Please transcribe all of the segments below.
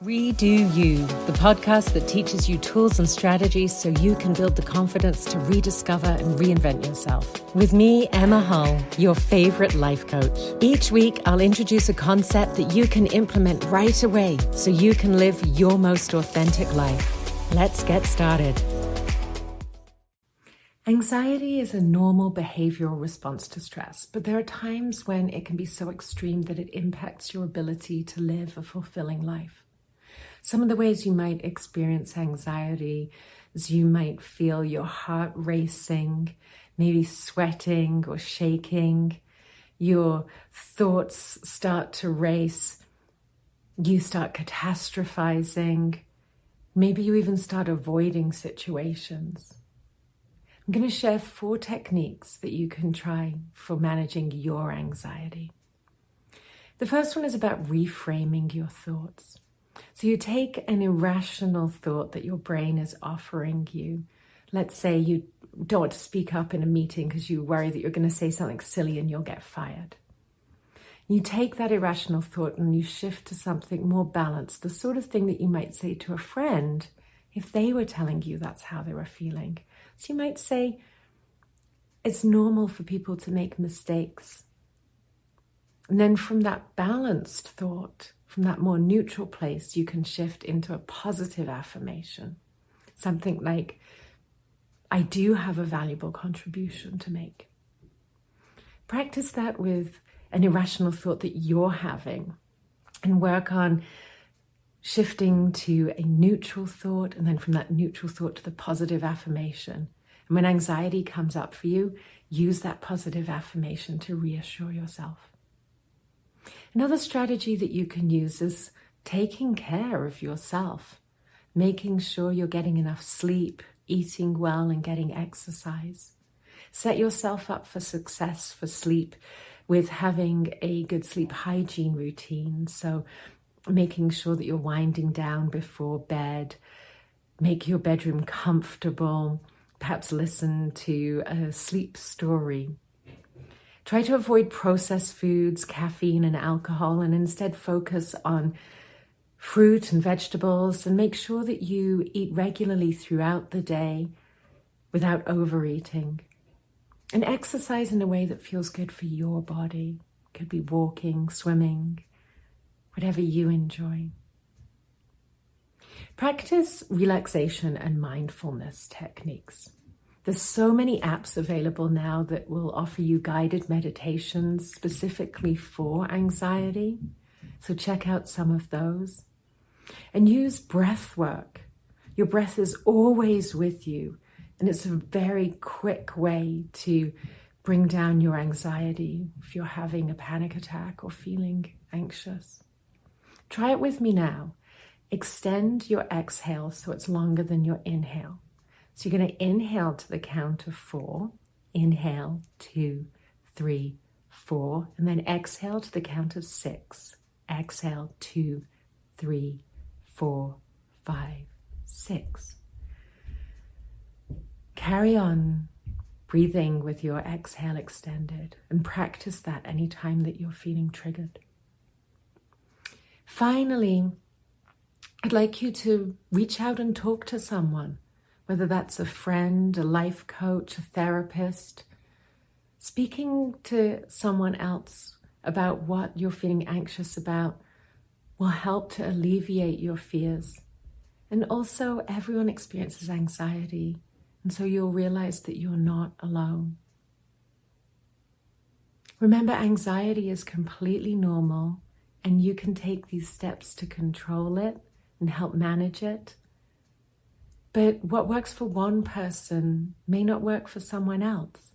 Redo You, the podcast that teaches you tools and strategies so you can build the confidence to rediscover and reinvent yourself. With me, Emma Hull, your favorite life coach. Each week, I'll introduce a concept that you can implement right away so you can live your most authentic life. Let's get started. Anxiety is a normal behavioral response to stress, but there are times when it can be so extreme that it impacts your ability to live a fulfilling life. Some of the ways you might experience anxiety is you might feel your heart racing, maybe sweating or shaking. Your thoughts start to race. You start catastrophizing. Maybe you even start avoiding situations. I'm going to share 4 techniques that you can try for managing your anxiety. The first one is about reframing your thoughts. So you take an irrational thought that your brain is offering you. Let's say you don't want to speak up in a meeting because you worry that you're going to say something silly and you'll get fired. You take that irrational thought and you shift to something more balanced, the sort of thing that you might say to a friend if they were telling you that's how they were feeling. So you might say, it's normal for people to make mistakes. And then from that balanced thought, from that more neutral place, you can shift into a positive affirmation. Something like, I do have a valuable contribution to make. Practice that with an irrational thought that you're having and work on shifting to a neutral thought, and then from that neutral thought to the positive affirmation. And when anxiety comes up for you, use that positive affirmation to reassure yourself. Another strategy that you can use is taking care of yourself, making sure you're getting enough sleep, eating well, and getting exercise. Set yourself up for success for sleep with having a good sleep hygiene routine. So making sure that you're winding down before bed, make your bedroom comfortable, perhaps listen to a sleep story. Try to avoid processed foods, caffeine and alcohol, and instead focus on fruit and vegetables, and make sure that you eat regularly throughout the day without overeating. And exercise in a way that feels good for your body. It could be walking, swimming, whatever you enjoy. Practice relaxation and mindfulness techniques. There's so many apps available now that will offer you guided meditations specifically for anxiety. So check out some of those. And use breathwork. Your breath is always with you, and it's a very quick way to bring down your anxiety if you're having a panic attack or feeling anxious. Try it with me now. Extend your exhale so it's longer than your inhale. So you're going to inhale to the count of 4. Inhale, 2, 3, 4. And then exhale to the count of 6. Exhale, 2, 3, 4, 5, 6. Carry on breathing with your exhale extended, and practice that anytime that you're feeling triggered. Finally, I'd like you to reach out and talk to someone, whether that's a friend, a life coach, a therapist. Speaking to someone else about what you're feeling anxious about will help to alleviate your fears. And also, everyone experiences anxiety, and so you'll realize that you're not alone. Remember, anxiety is completely normal, and you can take these steps to control it and help manage it. But what works for one person may not work for someone else.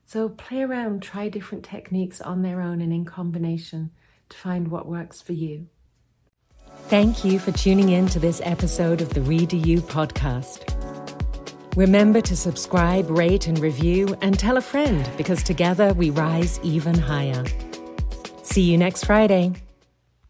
So play around, try different techniques on their own and in combination to find what works for you. Thank you for tuning in to this episode of the Redo You podcast. Remember to subscribe, rate, and review, and tell a friend, because together we rise even higher. See you next Friday.